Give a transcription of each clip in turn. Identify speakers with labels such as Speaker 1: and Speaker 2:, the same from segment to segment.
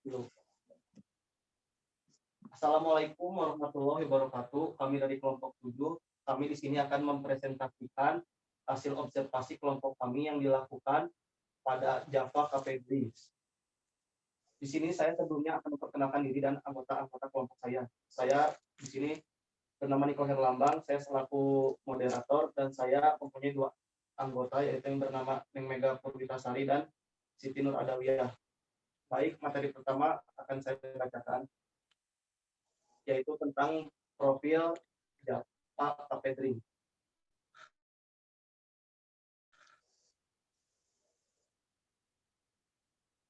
Speaker 1: Dulu. Assalamualaikum warahmatullahi wabarakatuh. Kami dari kelompok 7, kami di sini akan mempresentasikan hasil observasi kelompok kami yang dilakukan pada Java Cafe Breeze. Di sini saya sebelumnya akan memperkenalkan diri dan anggota-anggota kelompok saya. Saya di sini bernama Niko Herlambang, saya selaku moderator dan saya mempunyai 2 anggota yaitu yang bernama Neng Mega Purwitasari dan Siti Nur Adawiyah. Baik, materi pertama akan saya bacakan yaitu tentang profil Java Cafe Dream.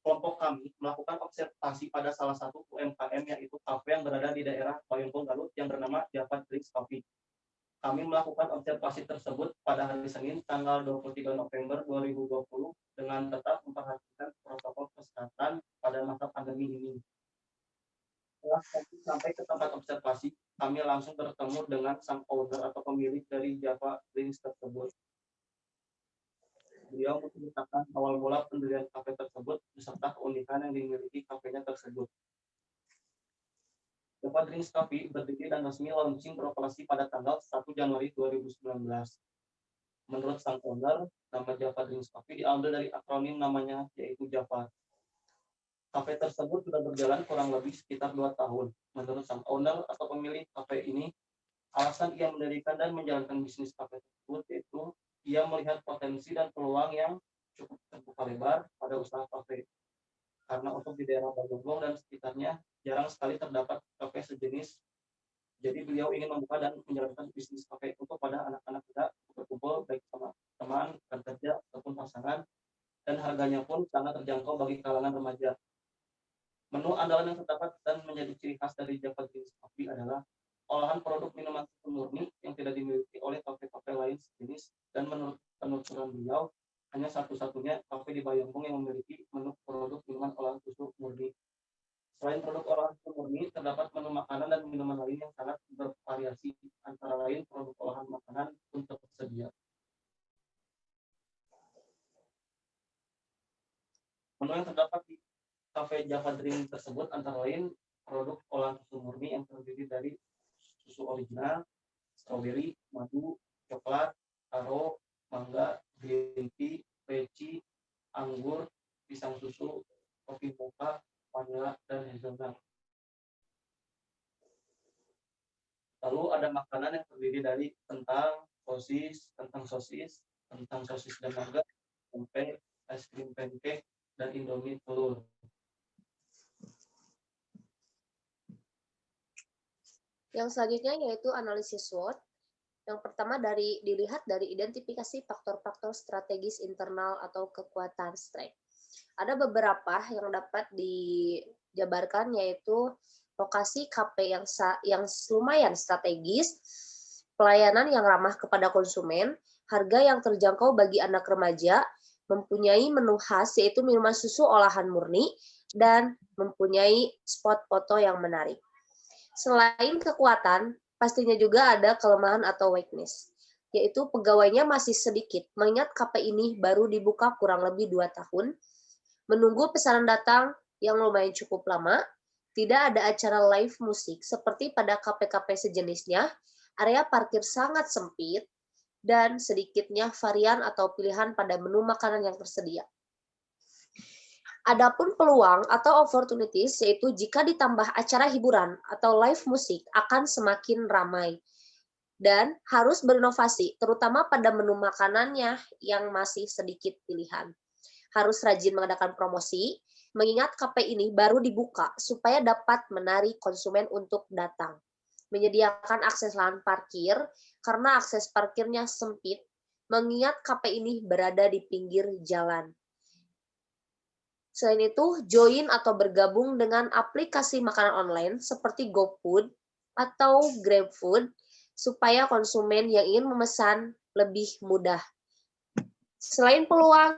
Speaker 1: Kelompok kami melakukan observasi pada salah satu UMKM yaitu kafe yang berada di daerah Payungkung Garut yang bernama Java Drinks Coffee. Kami melakukan observasi tersebut pada hari Senin tanggal 23 November 2020 dengan tetap memperhatikan protokol kesehatan pada masa pandemi ini. Setelah kami sampai ke tempat observasi, kami langsung bertemu dengan sang owner atau pemilik dari Java Drinks tersebut. Beliau menceritakan awal mula pendirian kafe tersebut beserta keunikan yang dimiliki kafenya tersebut. Java Drinks Coffee berdiri dan resmi launching beroperasi pada tanggal 1 Januari 2019. Menurut sang owner, nama Java Drinks Coffee diambil dari akronim namanya yaitu Java. Kafe tersebut sudah berjalan kurang lebih sekitar 2 tahun. Menurut sang owner atau pemilik kafe ini, alasan ia mendirikan dan menjalankan bisnis kafe tersebut yaitu ia melihat potensi dan peluang yang cukup terbuka lebar pada usaha kafe. Karena untuk di daerah Bagonggong dan sekitarnya jarang sekali terdapat kafe sejenis. Jadi beliau ingin membuka dan menjalankan bisnis kafe untuk pada anak-anak muda berkumpul baik sama teman, rekan kerja ataupun pasangan, dan harganya pun sangat terjangkau bagi kalangan remaja. Menu andalan yang terdapat dan menjadi ciri khas dari Java Drinks Coffee adalah olahan produk minuman susu murni yang tidak dimiliki oleh kafe-kafe lain sejenis, dan menurut penuturan beliau hanya satu-satunya kafe di Bayongbong yang memiliki menu produk minuman olahan susu murni. Selain produk olahan susu murni, terdapat menu makanan dan minuman lain yang sangat bervariasi, antara lain produk olahan makanan pun tersedia. Menu yang terdapat di kafe Java Drink tersebut antara lain produk olahan susu murni yang terdiri dari susu original, stroberi, madu, coklat, taro, mangga, green tea, leci, anggur, pisang susu, kopi mocha, vanilla, dan hazelnut. Lalu ada makanan yang terdiri dari kentang sosis dan nugget, tempe, es krim pancake, dan indomie telur.
Speaker 2: Yang selanjutnya yaitu analisis SWOT. Yang pertama dilihat dari identifikasi faktor-faktor strategis internal atau kekuatan strength. Ada beberapa yang dapat dijabarkan yaitu lokasi KP yang lumayan strategis, pelayanan yang ramah kepada konsumen, harga yang terjangkau bagi anak remaja, mempunyai menu khas yaitu minuman susu olahan murni, dan mempunyai spot foto yang menarik. Selain kekuatan, pastinya juga ada kelemahan atau weakness, yaitu pegawainya masih sedikit, mengingat KP ini baru dibuka kurang lebih 2 tahun, menunggu pesanan datang yang lumayan cukup lama, tidak ada acara live musik seperti pada KP-KP sejenisnya, area parkir sangat sempit, dan sedikitnya varian atau pilihan pada menu makanan yang tersedia. Adapun peluang atau opportunities yaitu jika ditambah acara hiburan atau live musik akan semakin ramai dan harus berinovasi terutama pada menu makanannya yang masih sedikit pilihan. Harus rajin mengadakan promosi mengingat KP ini baru dibuka supaya dapat menarik konsumen untuk datang. Menyediakan akses lahan parkir karena akses parkirnya sempit mengingat KP ini berada di pinggir jalan. Selain itu, join atau bergabung dengan aplikasi makanan online seperti GoFood atau GrabFood supaya konsumen yang ingin memesan lebih mudah. Selain peluang,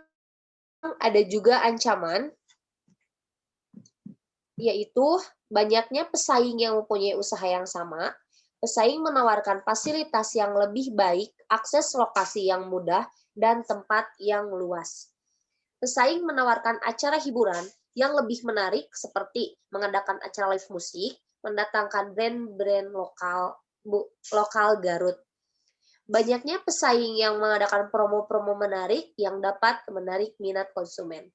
Speaker 2: ada juga ancaman, yaitu banyaknya pesaing yang mempunyai usaha yang sama, pesaing menawarkan fasilitas yang lebih baik, akses lokasi yang mudah, dan tempat yang luas. Pesaing menawarkan acara hiburan yang lebih menarik seperti mengadakan acara live musik, mendatangkan brand-brand lokal Garut. Banyaknya pesaing yang mengadakan promo-promo menarik yang dapat menarik minat konsumen.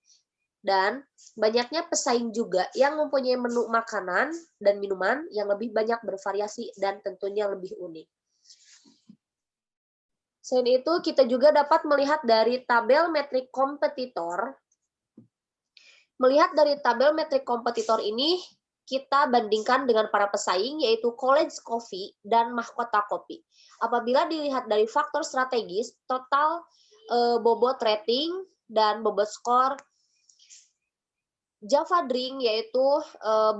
Speaker 2: Dan banyaknya pesaing juga yang mempunyai menu makanan dan minuman yang lebih banyak bervariasi dan tentunya lebih unik. Selain itu, kita juga dapat melihat dari tabel metrik kompetitor. Melihat dari tabel metrik kompetitor ini, kita bandingkan dengan para pesaing, yaitu College Coffee dan Mahkota Kopi. Apabila dilihat dari faktor strategis, total bobot rating dan bobot skor, Java Drink yaitu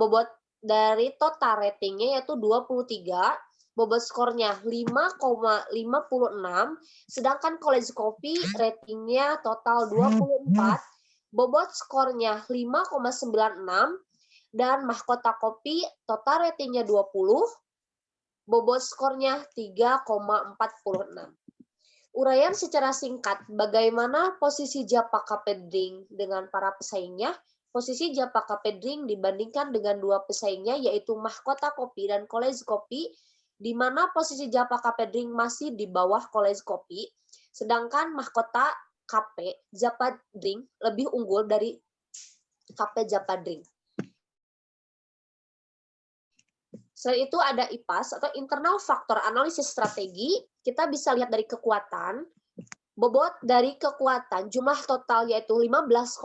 Speaker 2: bobot dari total ratingnya yaitu 23, bobot skornya 5,56, sedangkan College Coffee ratingnya total 24, bobot skornya 5,96, dan Mahkota Kopi total ratingnya 20, bobot skornya 3,46. Uraian secara singkat, bagaimana posisi Japa Cafe Drink dengan para pesaingnya? Posisi Japa Cafe Drink dibandingkan dengan dua pesaingnya, yaitu Mahkota Kopi dan College Kopi, di mana posisi Japa Cafe Drink masih di bawah College Kopi, sedangkan Mahkota Cafe Japa Drink lebih unggul dari Cafe Japa Drink. Selain itu ada IPAS atau Internal Factor Analisis Strategi. Kita bisa lihat dari kekuatan, bobot dari kekuatan, jumlah total yaitu 15,00,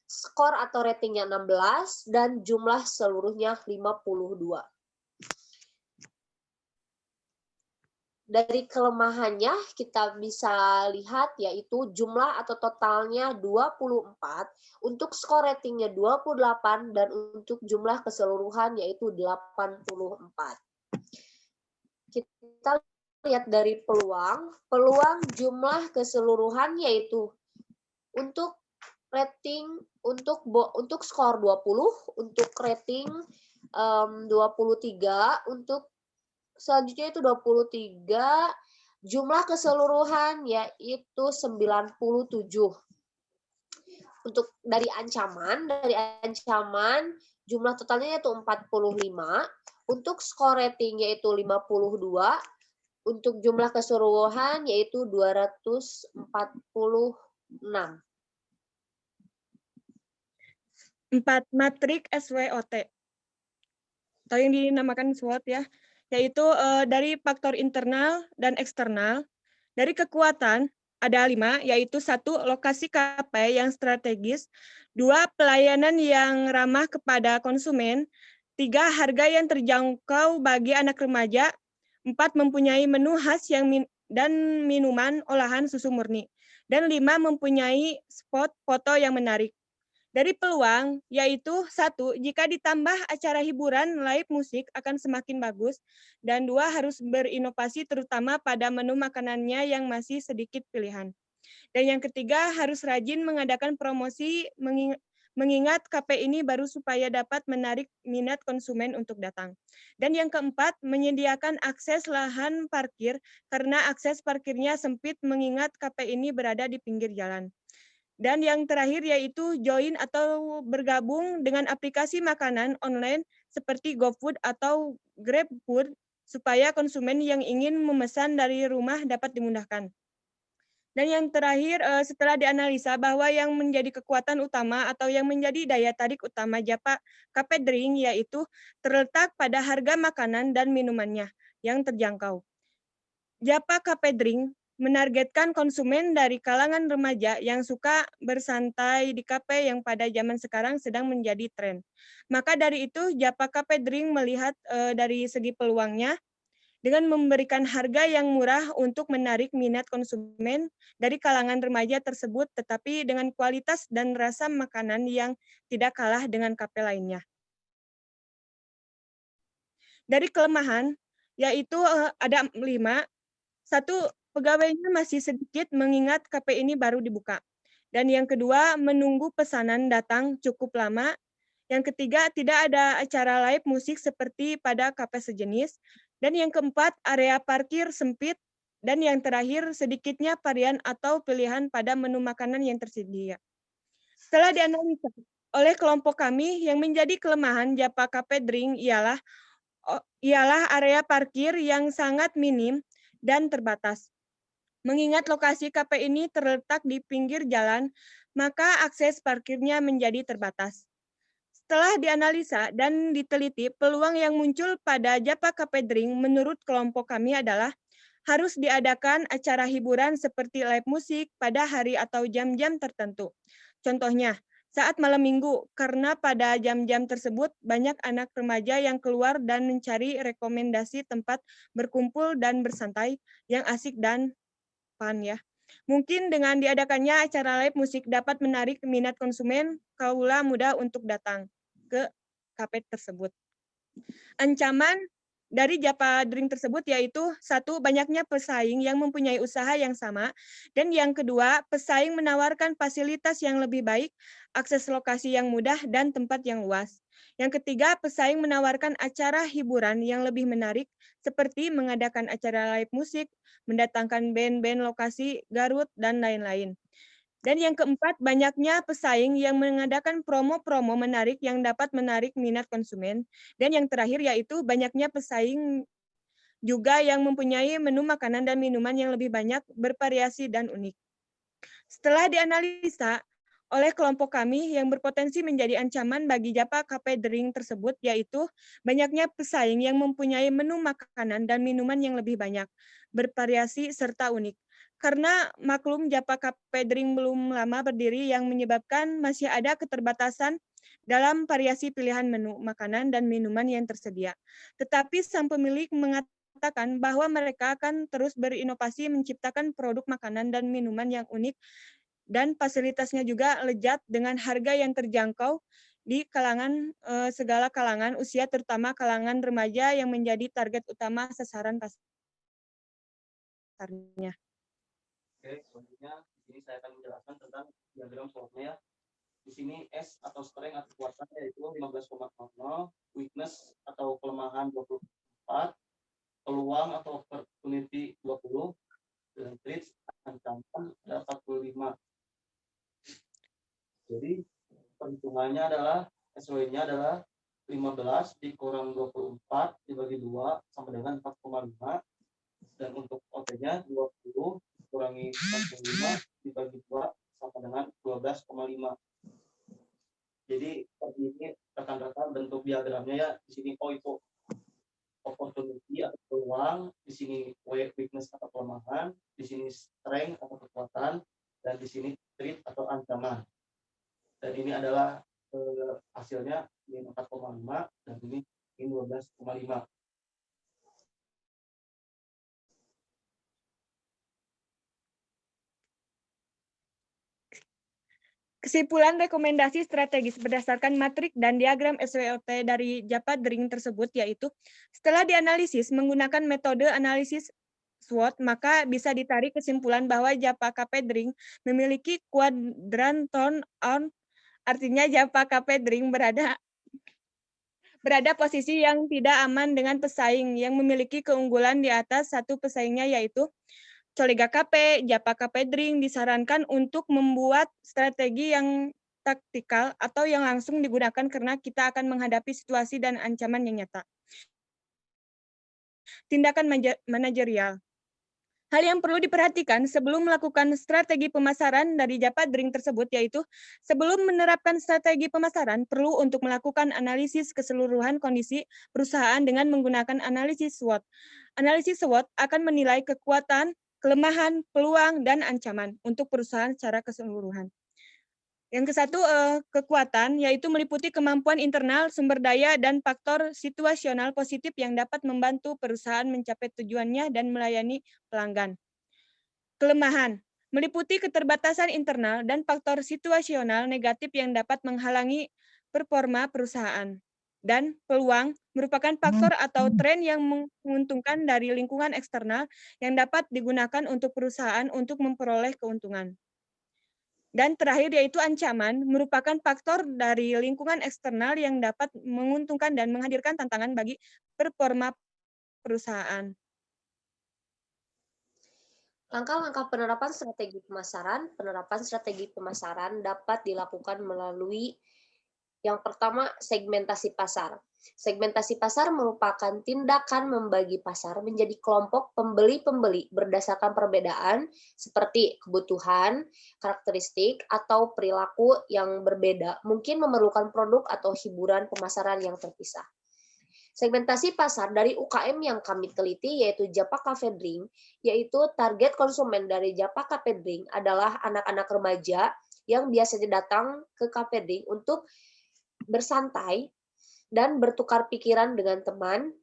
Speaker 2: skor atau ratingnya 16, dan jumlah seluruhnya 52. Dari kelemahannya kita bisa lihat yaitu jumlah atau totalnya 24, untuk skor ratingnya 28, dan untuk jumlah keseluruhan yaitu 84. Kita lihat dari peluang jumlah keseluruhan yaitu untuk rating, untuk skor 20, untuk rating 23, untuk selanjutnya itu 23, jumlah keseluruhan yaitu 97. Untuk dari ancaman jumlah totalnya yaitu 45, untuk skor rating yaitu 52, untuk jumlah keseluruhan yaitu 246.
Speaker 3: 4 matrik SWOT atau yang dinamakan SWOT ya, yaitu dari faktor internal dan eksternal. Dari kekuatan ada 5, yaitu 1, lokasi KP yang strategis, 2, pelayanan yang ramah kepada konsumen, 3, harga yang terjangkau bagi anak remaja, 4, mempunyai menu khas dan minuman olahan susu murni, dan 5, mempunyai spot foto yang menarik. Dari peluang, yaitu 1, jika ditambah acara hiburan live musik akan semakin bagus, dan 2, harus berinovasi terutama pada menu makanannya yang masih sedikit pilihan. Dan yang ketiga, harus rajin mengadakan promosi mengingat KP ini baru supaya dapat menarik minat konsumen untuk datang. Dan yang keempat, menyediakan akses lahan parkir karena akses parkirnya sempit mengingat KP ini berada di pinggir jalan. Dan yang terakhir yaitu join atau bergabung dengan aplikasi makanan online seperti GoFood atau GrabFood supaya konsumen yang ingin memesan dari rumah dapat dimudahkan. Dan yang terakhir, setelah dianalisa bahwa yang menjadi kekuatan utama atau yang menjadi daya tarik utama Japa Cafe Drink yaitu terletak pada harga makanan dan minumannya yang terjangkau. Japa Cafe Drink menargetkan konsumen dari kalangan remaja yang suka bersantai di kafe yang pada zaman sekarang sedang menjadi tren. Maka dari itu, Japa Cafe Drink melihat dari segi peluangnya dengan memberikan harga yang murah untuk menarik minat konsumen dari kalangan remaja tersebut, tetapi dengan kualitas dan rasa makanan yang tidak kalah dengan kafe lainnya. Dari kelemahan, yaitu ada 5. 1, pegawainya masih sedikit mengingat kafe ini baru dibuka. Dan yang kedua, menunggu pesanan datang cukup lama. Yang ketiga, tidak ada acara live musik seperti pada kafe sejenis. Dan yang keempat, area parkir sempit. Dan yang terakhir, sedikitnya varian atau pilihan pada menu makanan yang tersedia. Setelah dianalisa oleh kelompok kami yang menjadi kelemahan Japa Cafe Drink ialah area parkir yang sangat minim dan terbatas. Mengingat lokasi kafe ini terletak di pinggir jalan, maka akses parkirnya menjadi terbatas. Setelah dianalisa dan diteliti, peluang yang muncul pada Japa Cafe Drink menurut kelompok kami adalah harus diadakan acara hiburan seperti live musik pada hari atau jam-jam tertentu. Contohnya, saat malam minggu, karena pada jam-jam tersebut banyak anak remaja yang keluar dan mencari rekomendasi tempat berkumpul dan bersantai yang asik dan fun ya. Mungkin dengan diadakannya acara live musik dapat menarik minat konsumen kaula muda untuk datang ke kafe tersebut. Ancaman dari Japa Drink tersebut yaitu satu, banyaknya pesaing yang mempunyai usaha yang sama, dan yang kedua, pesaing menawarkan fasilitas yang lebih baik, akses lokasi yang mudah, dan tempat yang luas. Yang ketiga, pesaing menawarkan acara hiburan yang lebih menarik, seperti mengadakan acara live musik, mendatangkan band-band lokasi Garut, dan lain-lain. Dan yang keempat, banyaknya pesaing yang mengadakan promo-promo menarik yang dapat menarik minat konsumen. Dan yang terakhir yaitu banyaknya pesaing juga yang mempunyai menu makanan dan minuman yang lebih banyak, bervariasi, dan unik. Setelah dianalisa oleh kelompok kami yang berpotensi menjadi ancaman bagi Japa Cafe Drink tersebut, yaitu banyaknya pesaing yang mempunyai menu makanan dan minuman yang lebih banyak, bervariasi, serta unik. Karena maklum Japa Cafe Drink belum lama berdiri yang menyebabkan masih ada keterbatasan dalam variasi pilihan menu makanan dan minuman yang tersedia. Tetapi sang pemilik mengatakan bahwa mereka akan terus berinovasi menciptakan produk makanan dan minuman yang unik dan fasilitasnya juga lezat dengan harga yang terjangkau di kalangan segala kalangan usia, terutama kalangan remaja yang menjadi target utama sasaran pasarnya.
Speaker 1: Oke, selanjutnya di sini saya akan menjelaskan tentang diagram SWOT-nya ya. Di sini S atau strength atau kekuatan yaitu 15,00, weakness atau kelemahan 24, peluang atau opportunity 20, dan threats ancaman ada 45. Jadi perhitungannya adalah SW-nya adalah 15 dikurang 24 dibagi 2 sama dengan 4,5, dan untuk OT-nya 20 dikurangi 45 dibagi 2 sama dengan 12,5. Jadi seperti ini rekan-rekan bentuk diagramnya ya. Di sini O itu opportunity atau peluang, di sini weakness atau kelemahan, di sini strength atau kekuatan, dan di sini threat atau ancaman. Dan ini adalah hasilnya ini 4,5 dan ini 12,5.
Speaker 3: Kesimpulan rekomendasi strategis berdasarkan matrik dan diagram SWOT dari Japa Drink tersebut yaitu setelah dianalisis menggunakan metode analisis SWOT, maka bisa ditarik kesimpulan bahwa Japa Cafe Drink memiliki kuadran turn-on, artinya Japa Cafe Drink berada posisi yang tidak aman dengan pesaing yang memiliki keunggulan di atas satu pesaingnya yaitu Colega KP, Japa Cafe Drink disarankan untuk membuat strategi yang taktikal atau yang langsung digunakan karena kita akan menghadapi situasi dan ancaman yang nyata. Tindakan manajerial. Hal yang perlu diperhatikan sebelum melakukan strategi pemasaran dari Japa Drink tersebut yaitu sebelum menerapkan strategi pemasaran perlu untuk melakukan analisis keseluruhan kondisi perusahaan dengan menggunakan analisis SWOT. Analisis SWOT akan menilai kekuatan, kelemahan, peluang, dan ancaman untuk perusahaan secara keseluruhan. Yang kesatu, kekuatan, yaitu meliputi kemampuan internal, sumber daya, dan faktor situasional positif yang dapat membantu perusahaan mencapai tujuannya dan melayani pelanggan. Kelemahan, meliputi keterbatasan internal dan faktor situasional negatif yang dapat menghalangi performa perusahaan. Dan peluang merupakan faktor atau tren yang menguntungkan dari lingkungan eksternal yang dapat digunakan untuk perusahaan untuk memperoleh keuntungan. Dan terakhir yaitu ancaman merupakan faktor dari lingkungan eksternal yang dapat menguntungkan dan menghadirkan tantangan bagi performa perusahaan.
Speaker 2: Langkah-langkah penerapan strategi pemasaran dapat dilakukan melalui Yang pertama, segmentasi pasar. Segmentasi pasar merupakan tindakan membagi pasar menjadi kelompok pembeli-pembeli berdasarkan perbedaan seperti kebutuhan, karakteristik, atau perilaku yang berbeda, mungkin memerlukan produk atau hiburan pemasaran yang terpisah. Segmentasi pasar dari UKM yang kami teliti yaitu Japa Cafe Drink, yaitu target konsumen dari Japa Cafe Drink adalah anak-anak remaja yang biasanya datang ke Cafe Drink untuk bersantai dan bertukar pikiran dengan teman,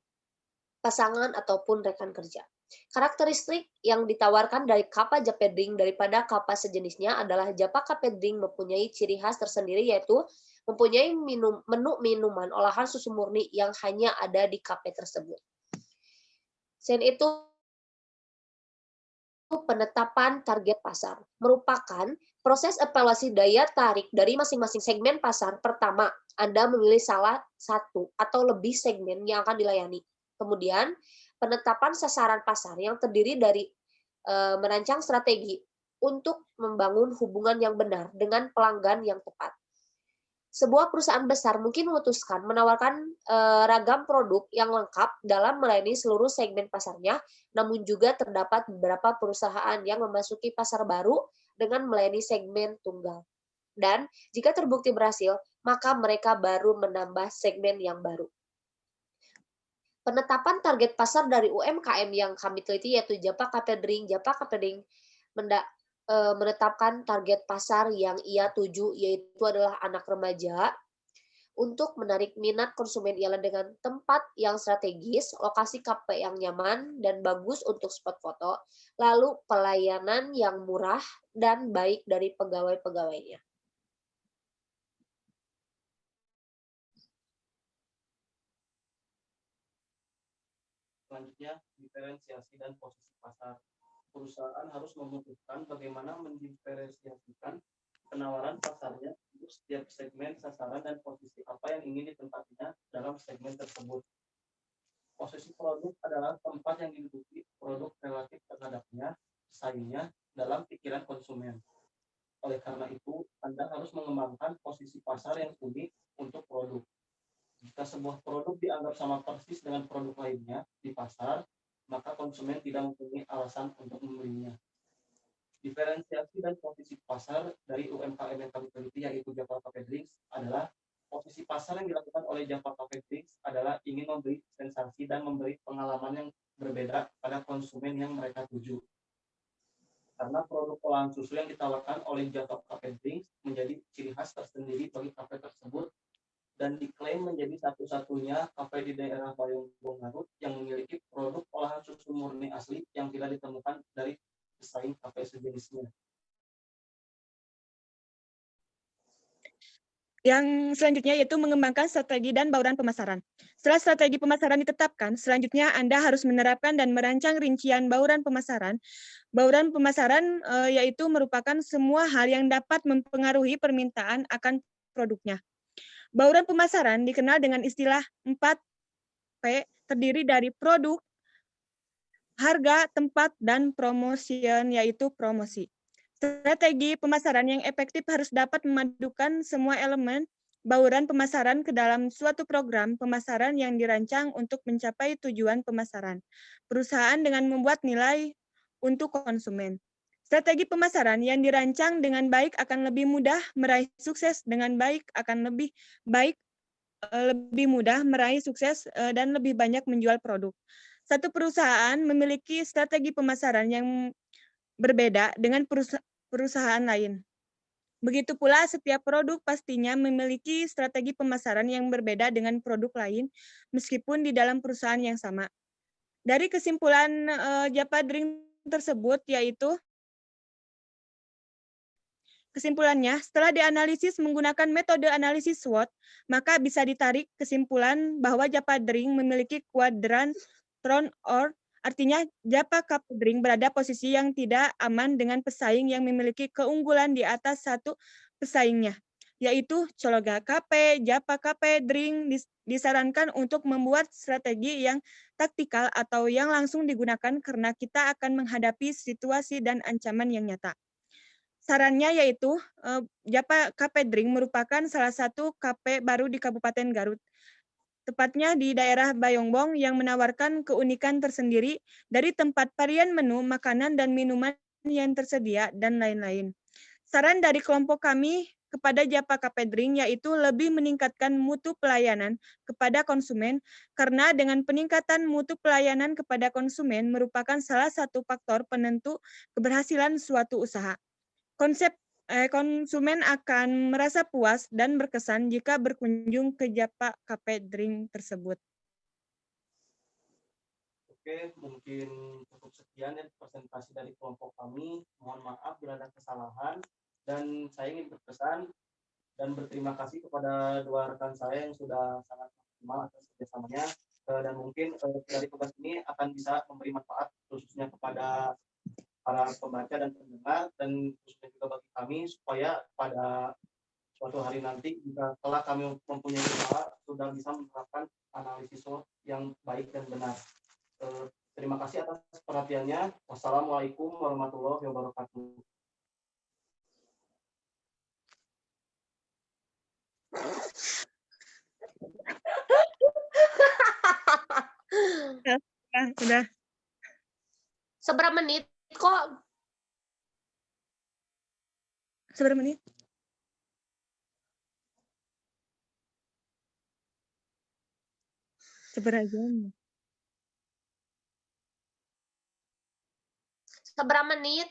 Speaker 2: pasangan, ataupun rekan kerja. Karakteristik yang ditawarkan dari Kappa Cafe Drink daripada kappa sejenisnya adalah Japa Cafe Drink mempunyai ciri khas tersendiri yaitu mempunyai menu minuman olahan susu murni yang hanya ada di kafe tersebut. Selain itu, penetapan target pasar merupakan proses evaluasi daya tarik dari masing-masing segmen pasar. Pertama, Anda memilih salah satu atau lebih segmen yang akan dilayani. Kemudian, penetapan sasaran pasar yang terdiri dari merancang strategi untuk membangun hubungan yang benar dengan pelanggan yang tepat. Sebuah perusahaan besar mungkin memutuskan menawarkan ragam produk yang lengkap dalam melayani seluruh segmen pasarnya, namun juga terdapat beberapa perusahaan yang memasuki pasar baru dengan melayani segmen tunggal. Dan jika terbukti berhasil, maka mereka baru menambah segmen yang baru. Penetapan target pasar dari UMKM yang kami teliti yaitu Japa Cafe Drink. Japa Cafe Drink menetapkan target pasar yang ia tuju yaitu adalah anak remaja untuk menarik minat konsumen ialah dengan tempat yang strategis, lokasi kafe yang nyaman dan bagus untuk spot foto, lalu pelayanan yang murah dan baik dari pegawai-pegawainya.
Speaker 1: Selanjutnya, diferensiasi dan posisi pasar. Perusahaan harus memutuskan bagaimana mendiferensiasikan penawaran pasarnya untuk setiap segmen sasaran dan posisi apa yang ingin ditempatinya dalam segmen tersebut. Posisi produk adalah tempat yang diduduki produk relatif terhadapnya, pesaingnya dalam pikiran konsumen. Oleh karena itu, Anda harus mengembangkan posisi pasar yang unik untuk produk. Jika sebuah produk dianggap sama persis dengan produk lainnya di pasar, maka konsumen tidak mempunyai alasan untuk membelinya. Diferensiasi dan posisi pasar dari UMKM yang kami teliti yaitu Japa Cafe Drinks adalah posisi pasar yang dilakukan oleh Japa Cafe Drinks adalah ingin memberi sensasi dan memberi pengalaman yang berbeda pada konsumen yang mereka tuju. Karena produk olahan susu yang ditawarkan oleh Japa Cafe Drinks menjadi ciri khas tersendiri bagi kafe tersebut dan diklaim menjadi satu-satunya kafe di daerah Bayongbong Garut yang memiliki produk olahan susu murni asli yang tidak ditemukan dari pesaing kafe sejenisnya.
Speaker 3: Yang selanjutnya yaitu mengembangkan strategi dan bauran pemasaran. Setelah strategi pemasaran ditetapkan, selanjutnya Anda harus menerapkan dan merancang rincian bauran pemasaran. Bauran pemasaran yaitu merupakan semua hal yang dapat mempengaruhi permintaan akan produknya. Bauran pemasaran dikenal dengan istilah 4P, terdiri dari produk, harga, tempat, dan promotion, yaitu promosi. Strategi pemasaran yang efektif harus dapat memadukan semua elemen bauran pemasaran ke dalam suatu program pemasaran yang dirancang untuk mencapai tujuan pemasaran perusahaan dengan membuat nilai untuk konsumen. Strategi pemasaran yang dirancang dengan baik akan lebih mudah meraih sukses dengan baik akan lebih mudah meraih sukses dan lebih banyak menjual produk. Satu perusahaan memiliki strategi pemasaran yang berbeda dengan perusahaan lain. Begitu pula setiap produk pastinya memiliki strategi pemasaran yang berbeda dengan produk lain meskipun di dalam perusahaan yang sama. Dari kesimpulan Japa Drink tersebut yaitu kesimpulannya, setelah dianalisis menggunakan metode analisis SWOT, maka bisa ditarik kesimpulan bahwa Japa Drink memiliki kuadran Tron or artinya Japa Cafe Drink berada posisi yang tidak aman dengan pesaing yang memiliki keunggulan di atas satu pesaingnya, yaitu Cologa Cafe, Japa Cafe Drink disarankan untuk membuat strategi yang taktikal atau yang langsung digunakan karena kita akan menghadapi situasi dan ancaman yang nyata. sarannya yaitu Japa KP Dring merupakan salah satu KP baru di Kabupaten Garut. Tepatnya di daerah Bayongbong yang menawarkan keunikan tersendiri dari tempat varian menu, makanan, dan minuman yang tersedia, dan lain-lain. Saran dari kelompok kami kepada Japa KP Dring yaitu lebih meningkatkan mutu pelayanan kepada konsumen, karena dengan peningkatan mutu pelayanan kepada konsumen merupakan salah satu faktor penentu keberhasilan suatu usaha. Konsumen akan merasa puas dan berkesan jika berkunjung ke Japa KP Dring tersebut.
Speaker 1: Oke, mungkin cukup sekian ya presentasi dari kelompok kami. Mohon maaf bila ada kesalahan, dan saya ingin berpesan dan berterima kasih kepada dua rekan saya yang sudah sangat maksimal atas kerjasamanya. Dan mungkin dari tugas ini akan bisa memberi manfaat khususnya kepada para pembaca dan pendengar, dan khususnya juga bagi kami, supaya pada suatu hari nanti jika telah kami mempunyai usaha sudah bisa menerapkan analisis SWOT yang baik dan benar. Terima kasih atas perhatiannya. Wassalamualaikum warahmatullahi wabarakatuh.
Speaker 3: Sudah.
Speaker 2: Seberapa menit kok?
Speaker 3: Seberapa menit? Seberapa jam?
Speaker 2: Seberapa menit?